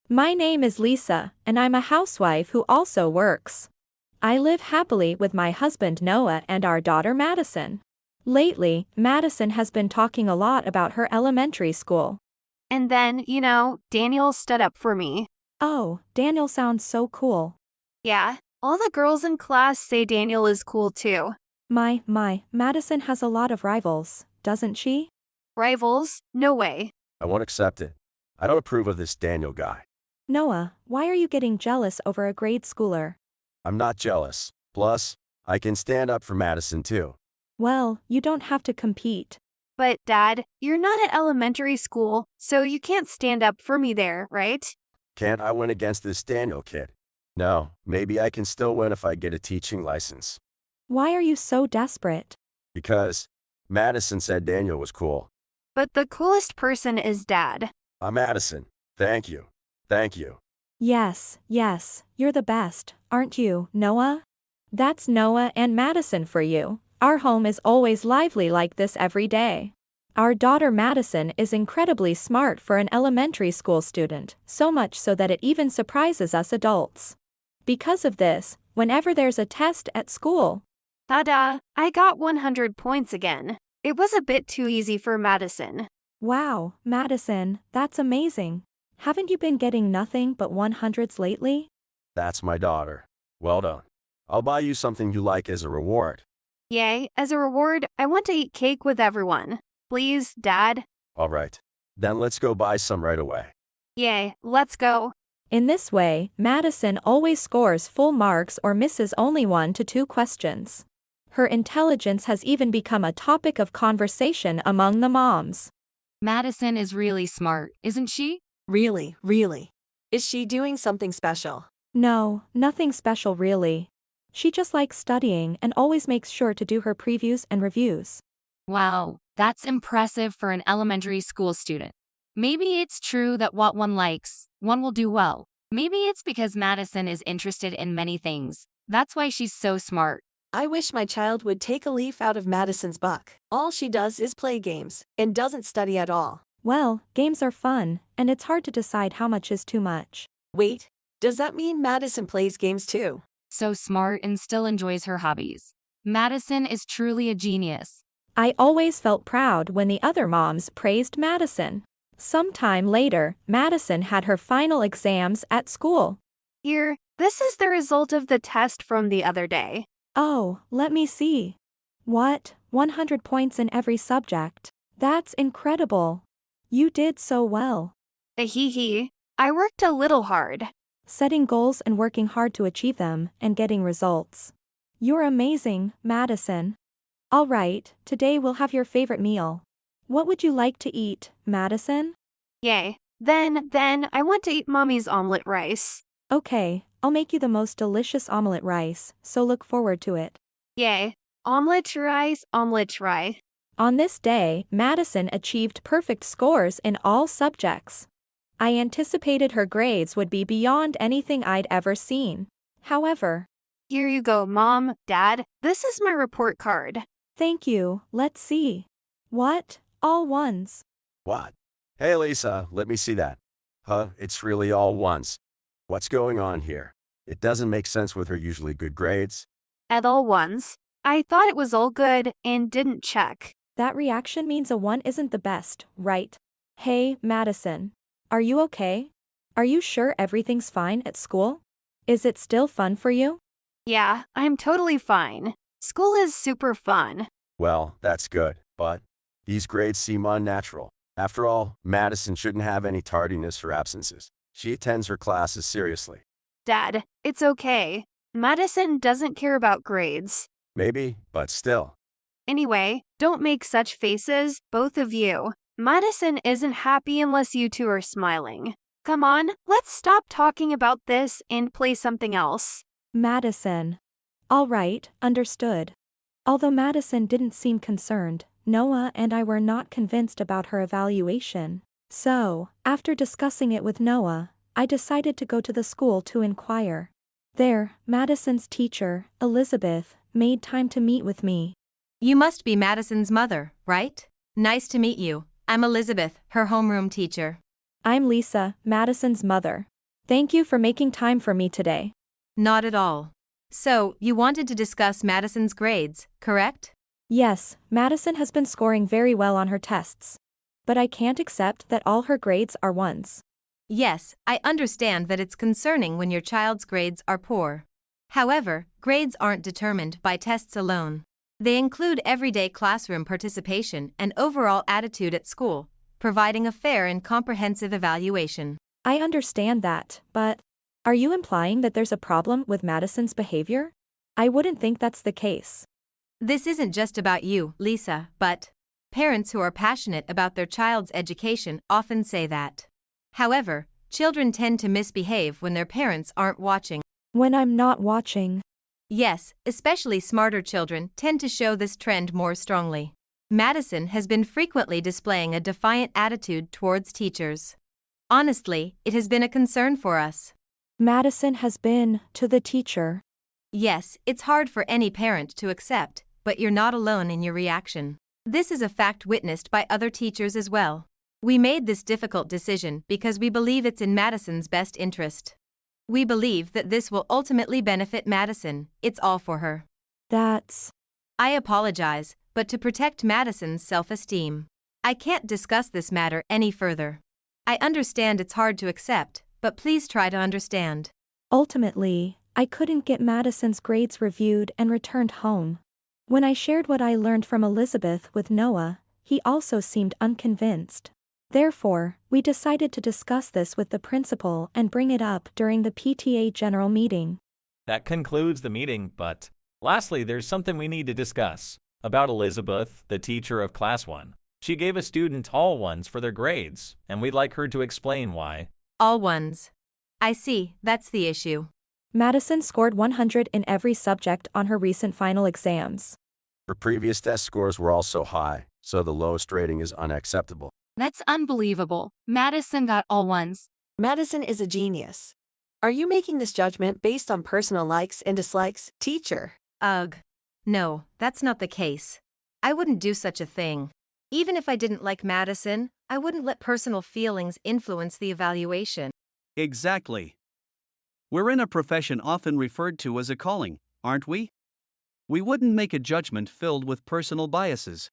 My name is Lisa, and I'm a housewife who also works. I live happily with my husband Noah and our daughter Madison. Lately, Madison has been talking a lot about her elementary school. And then, Daniel stood up for me. Oh, Daniel sounds so cool. Yeah, all the girls in class say Daniel is cool too. Madison has a lot of rivals, doesn't she? Rivals? No way. I won't accept it. I don't approve of this Daniel guy. Noah, why are you getting jealous over a grade schooler? I'm not jealous. Plus, I can stand up for Madison too. Well, you don't have to compete. But, Dad, you're not at elementary school, so you can't stand up for me there, right? Can't I win against this Daniel kid? No, maybe I can still win if I get a teaching license. Why are you so desperate? Because Madison said Daniel was cool. But the coolest person is Dad. I'm Madison. Thank you. Thank you. Yes, you're the best, aren't you, Noah? That's Noah and Madison for you. Our home is always lively like this every day. Our daughter Madison is incredibly smart for an elementary school student, so much so that it even surprises us adults. Because of this, whenever there's a test at school, Ta-da! I got 100 points again. It was a bit too easy for Madison. wow, Madison, that's amazing. Haven't you been getting nothing but 100s lately? That's my daughter. Well done. I'll buy you something you like as a reward. Yay, as a reward, I want to eat cake with everyone. Please, Dad? All right. Then let's go buy some right away. Yay, let's go. In this way, Madison always scores full marks or misses only 1 to 2 questions. Her intelligence has even become a topic of conversation among the moms. Madison is really smart, isn't she? Really? Is she doing something special? No, nothing special really. She just likes studying and always makes sure to do her previews and reviews. Wow, that's impressive for an elementary school student. Maybe it's true that what one likes, one will do well. Maybe it's because Madison is interested in many things. That's why she's so smart. I wish my child would take a leaf out of Madison's book. All she does is play games and doesn't study at all. Well, games are fun, and it's hard to decide how much is too much. Wait, does that mean Madison plays games too? So smart and still enjoys her hobbies. Madison is truly a genius. I always felt proud when the other moms praised Madison. Sometime later, Madison had her final exams at school. Here, this is the result of the test from the other day. Oh, let me see. What? 100 points in every subject. That's incredible. You did so well. Hee. I worked a little hard. Setting goals and working hard to achieve them, and getting results. You're amazing, Madison. All right, today we'll have your favorite meal. What would you like to eat, Madison? Yay. Then, I want to eat Mommy's omelet rice. Okay, I'll make you the most delicious omelet rice, so look forward to it. Yay. Omelet rice. On this day, Madison achieved perfect scores in all subjects. I anticipated her grades would be beyond anything I'd ever seen. However, Here you go, Mom, Dad. This is my report card. thank you, let's see. What? All ones. What? Hey, Lisa, let me see that. Huh, it's really all ones. What's going on here? It doesn't make sense with her usually good grades. At all ones. I thought it was all good and didn't check. That reaction means a 1 isn't the best, right? Hey, Madison. Are you okay? Are you sure everything's fine at school? Is it still fun for you? Yeah, I'm totally fine. School is super fun. Well, that's good, but these grades seem unnatural. After all, Madison shouldn't have any tardiness or absences. She attends her classes seriously. Dad, it's okay. Madison doesn't care about grades. Maybe, but still. Anyway, don't make such faces, both of you. Madison isn't happy unless you two are smiling. Come on, let's stop talking about this and play something else. Madison. All right, understood. Although Madison didn't seem concerned, Noah and I were not convinced about her evaluation. So, after discussing it with Noah, I decided to go to the school to inquire. There, Madison's teacher, Elizabeth, made time to meet with me. You must be Madison's mother, right? Nice to meet you. I'm Elizabeth, her homeroom teacher. I'm Lisa, Madison's mother. Thank you for making time for me today. Not at all. So, you wanted to discuss Madison's grades, correct? Yes, Madison has been scoring very well on her tests. But I can't accept that all her grades are ones. Yes, I understand that it's concerning when your child's grades are poor. However, grades aren't determined by tests alone. They include everyday classroom participation and overall attitude at school, providing a fair and comprehensive evaluation. I understand that, but are you implying that there's a problem with Madison's behavior? I wouldn't think that's the case. This isn't just about you, Lisa, but parents who are passionate about their child's education often say that. However, children tend to misbehave when their parents aren't watching. When I'm not watching. Yes, especially smarter children tend to show this trend more strongly. Madison has been frequently displaying a defiant attitude towards teachers. Honestly, it has been a concern for us. Madison has been to the teacher. Yes, it's hard for any parent to accept, but you're not alone in your reaction. This is a fact witnessed by other teachers as well. We made this difficult decision because we believe it's in Madison's best interest. We believe that this will ultimately benefit Madison. It's all for her. That's... I apologize, but to protect Madison's self-esteem, I can't discuss this matter any further. I understand it's hard to accept, but please try to understand. Ultimately, I couldn't get Madison's grades reviewed and returned home. When I shared what I learned from Elizabeth with Noah, he also seemed unconvinced. Therefore, we decided to discuss this with the principal and bring it up during the PTA general meeting. That concludes the meeting, but lastly, there's something we need to discuss. About Elizabeth, the teacher of Class 1. She gave a student all ones for their grades, and we'd like her to explain why. All ones. I see, that's the issue. Madison scored 100 in every subject on her recent final exams. Her previous test scores were also high, so the lowest rating is unacceptable. That's unbelievable. Madison got all ones. Madison is a genius. Are you making this judgment based on personal likes and dislikes, teacher? Ugh. No, that's not the case. I wouldn't do such a thing. Even if I didn't like Madison, I wouldn't let personal feelings influence the evaluation. Exactly. We're in a profession often referred to as a calling, aren't we? We wouldn't make a judgment filled with personal biases.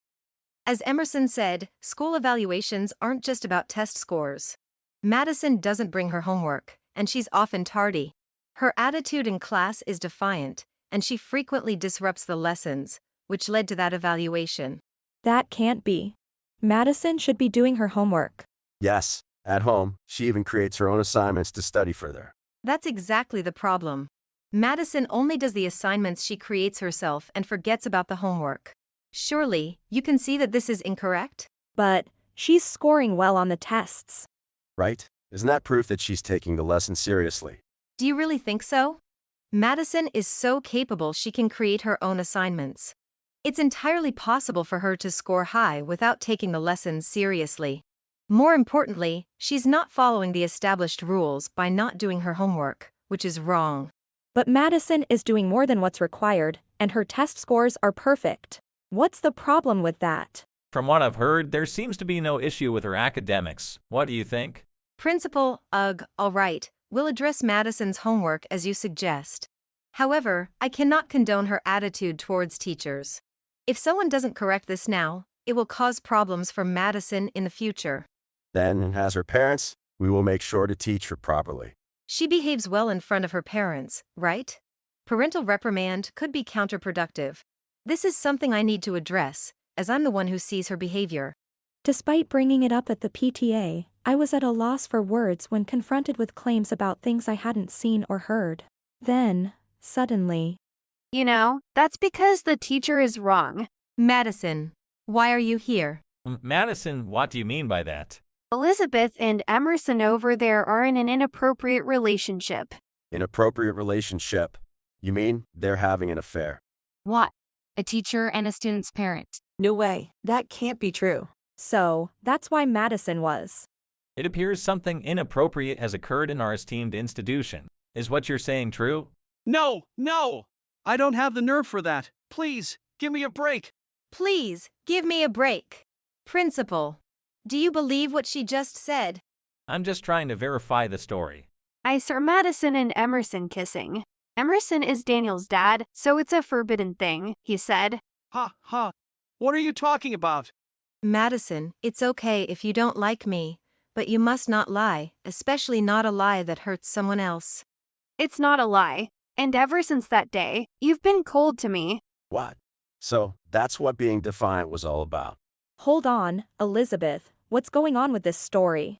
As Emerson said, school evaluations aren't just about test scores. Madison doesn't bring her homework, and she's often tardy. Her attitude in class is defiant, and she frequently disrupts the lessons, which led to that evaluation. That can't be. Madison should be doing her homework. Yes, at home, she even creates her own assignments to study further. That's exactly the problem. Madison only does the assignments she creates herself and forgets about the homework. Surely, you can see that this is incorrect? But she's scoring well on the tests. Right? Isn't that proof that she's taking the lesson seriously? Do you really think so? Madison is so capable she can create her own assignments. It's entirely possible for her to score high without taking the lessons seriously. More importantly, she's not following the established rules by not doing her homework, which is wrong. But Madison is doing more than what's required, and her test scores are perfect. What's the problem with that? From what I've heard, there seems to be no issue with her academics. What do you think? Principal, all right, we'll address Madison's homework as you suggest. However, I cannot condone her attitude towards teachers. If someone doesn't correct this now, it will cause problems for Madison in the future. Then, as her parents, we will make sure to teach her properly. She behaves well in front of her parents, right? Parental reprimand could be counterproductive. This is something I need to address, as I'm the one who sees her behavior. Despite bringing it up at the PTA, I was at a loss for words when confronted with claims about things I hadn't seen or heard. Then, suddenly... You know, that's because the teacher is wrong. Madison, why are you here? Madison, what do you mean by that? Elizabeth and Emerson over there are in an inappropriate relationship. Inappropriate relationship? You mean they're having an affair? What? A teacher and a student's parent. No way, that can't be true. So, that's why Madison was. It appears something inappropriate has occurred in our esteemed institution. Is what you're saying true? No! I don't have the nerve for that. Please, give me a break. Please, give me a break. Principal, do you believe what she just said? I'm just trying to verify the story. I saw Madison and Emerson kissing. Emerson is Daniel's dad, so it's a forbidden thing, he said. Ha ha. What are you talking about? Madison, it's okay if you don't like me, but you must not lie, especially not a lie that hurts someone else. It's not a lie. And ever since that day, you've been cold to me. What? So, that's what being defiant was all about. Hold on, Elizabeth, what's going on with this story?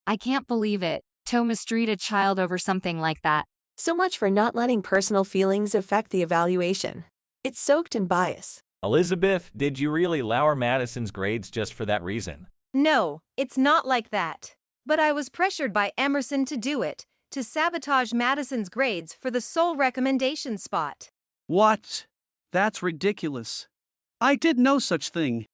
I can't believe it. To mistreat a child over something like that. So much for not letting personal feelings affect the evaluation. It's soaked in bias. Elizabeth, did you really lower Madison's grades just for that reason? No, it's not like that. But I was pressured by Emerson to do it, to sabotage Madison's grades for the sole recommendation spot. What? That's ridiculous. I did no such thing.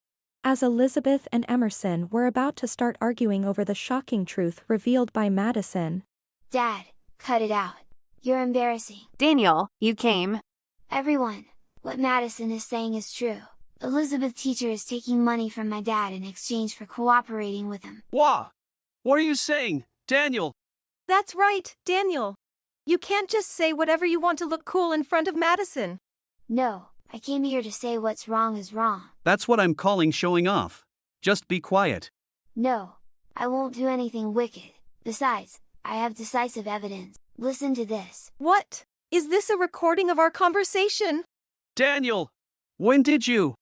As Elizabeth and Emerson were about to start arguing over the shocking truth revealed by Madison. Dad, cut it out. You're embarrassing. Daniel, you came. Everyone, what Madison is saying is true. Elizabeth teacher is taking money from my dad in exchange for cooperating with him. What? What are you saying, Daniel? That's right, Daniel. You can't just say whatever you want to look cool in front of Madison. No, I came here to say what's wrong is wrong. That's what I'm calling showing off. Just be quiet. No, I won't do anything wicked. Besides, I have decisive evidence. Listen to this. What? Is this a recording of our conversation? Daniel! When did you?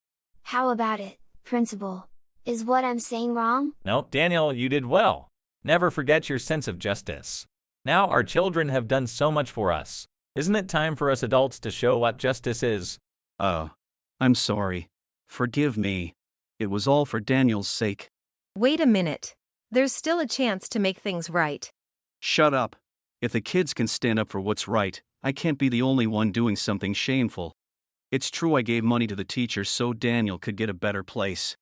How about it, Principal? Is what I'm saying wrong? No, Daniel, you did well. Never forget your sense of justice. Now our children have done so much for us. Isn't it time for us adults to show what justice is? I'm sorry. Forgive me. It was all for Daniel's sake. Wait a minute. There's still a chance to make things right. Shut up. If the kids can stand up for what's right, I can't be the only one doing something shameful. It's true I gave money to the teacher so Daniel could get a better place.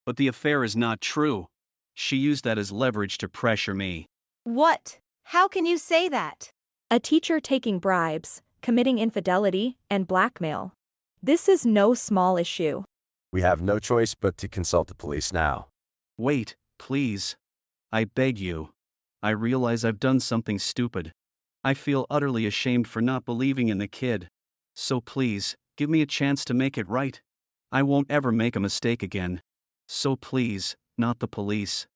But the affair is not true. She used that as leverage to pressure me. What? How can you say that? A teacher taking bribes, committing infidelity, and blackmail. This is no small issue. We have no choice but to consult the police now. Wait, please. I beg you. I realize I've done something stupid. I feel utterly ashamed for not believing in the kid. So please, give me a chance to make it right. I won't ever make a mistake again. So please, not the police.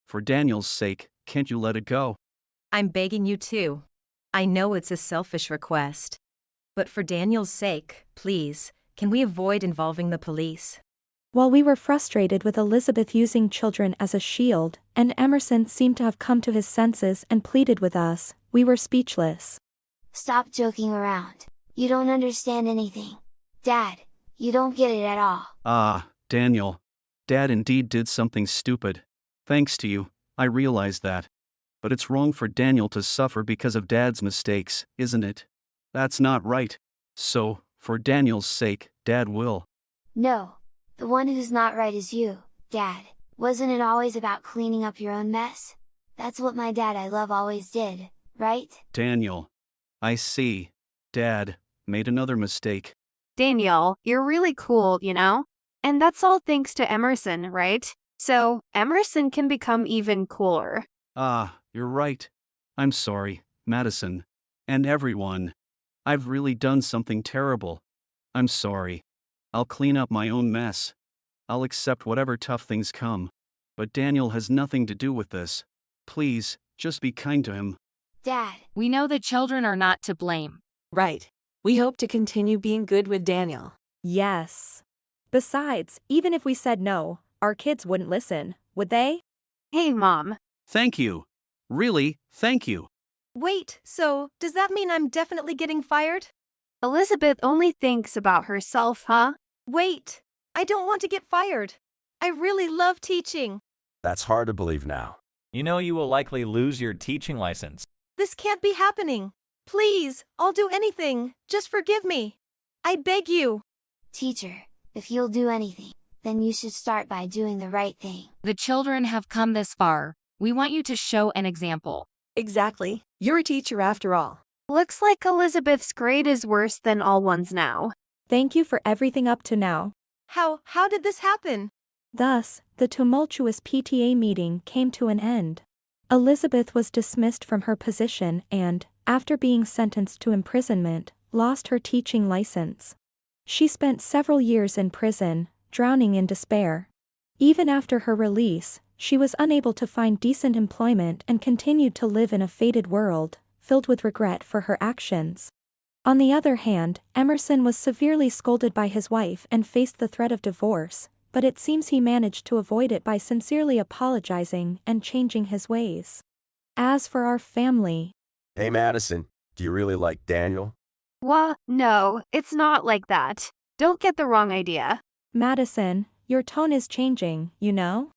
For Daniel's sake, can't you let it go? I'm begging you too. I know it's a selfish request. But for Daniel's sake, please, can we avoid involving the police? While we were frustrated with Elizabeth using children as a shield, and Emerson seemed to have come to his senses and pleaded with us, we were speechless. Stop joking around. You don't understand anything. Dad, you don't get it at all. Daniel. Dad indeed did something stupid. Thanks to you, I realize that. But it's wrong for Daniel to suffer because of Dad's mistakes, isn't it? That's not right. So, for Daniel's sake, Dad will. No. The one who's not right is you, Dad. Wasn't it always about cleaning up your own mess? That's what my dad I love always did, right? Daniel. I see. Dad made another mistake. Daniel, you're really cool, you know? And that's all thanks to Emerson, right? So, Emerson can become even cooler. You're right. I'm sorry, Madison. And everyone. I've really done something terrible. I'm sorry. I'll clean up my own mess. I'll accept whatever tough things come. But Daniel has nothing to do with this. Please, just be kind to him. Dad. We know the children are not to blame. Right. We hope to continue being good with Daniel. Yes. Besides, even if we said no, our kids wouldn't listen, would they? Hey, Mom. Thank you. Really, thank you. Wait, so, does that mean I'm definitely getting fired? Elizabeth only thinks about herself, huh? Wait, I don't want to get fired. I really love teaching. That's hard to believe now. You know you will likely lose your teaching license. This can't be happening. Please, I'll do anything. Just forgive me. I beg you. Teacher, if you'll do anything, then you should start by doing the right thing. The children have come this far. We want you to show an example. Exactly. You're a teacher after all. Looks like Elizabeth's grade is worse than all one's now. Thank you for everything up to now. How did this happen? Thus, the tumultuous PTA meeting came to an end. Elizabeth was dismissed from her position and, after being sentenced to imprisonment, lost her teaching license. She spent several years in prison, drowning in despair. Even after her release, she was unable to find decent employment and continued to live in a fated world, filled with regret for her actions. On the other hand, Emerson was severely scolded by his wife and faced the threat of divorce, but it seems he managed to avoid it by sincerely apologizing and changing his ways. As for our family. Hey Madison, do you really like Daniel? No, it's not like that. Don't get the wrong idea. Madison, your tone is changing, you know?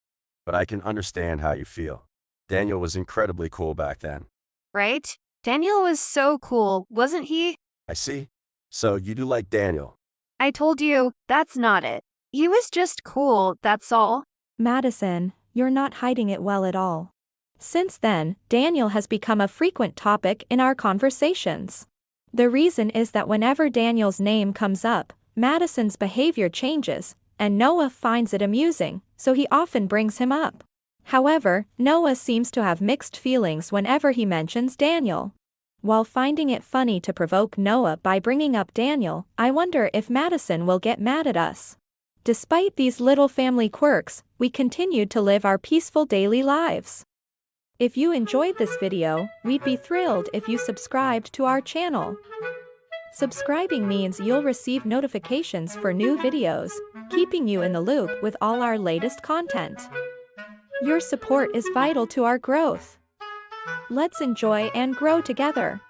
But I can understand how you feel. Daniel was incredibly cool back then. Right? Daniel was so cool, wasn't he? I see. So you do like Daniel. I told you, that's not it. He was just cool, that's all. Madison, you're not hiding it well at all. Since then, Daniel has become a frequent topic in our conversations. The reason is that whenever Daniel's name comes up, Madison's behavior changes, and Noah finds it amusing, so he often brings him up. However, Noah seems to have mixed feelings whenever he mentions Daniel. While finding it funny to provoke Noah by bringing up Daniel, I wonder if Madison will get mad at us. Despite these little family quirks, we continued to live our peaceful daily lives. If you enjoyed this video, we'd be thrilled if you subscribed to our channel. Subscribing means you'll receive notifications for new videos, keeping you in the loop with all our latest content. Your support is vital to our growth. Let's enjoy and grow together.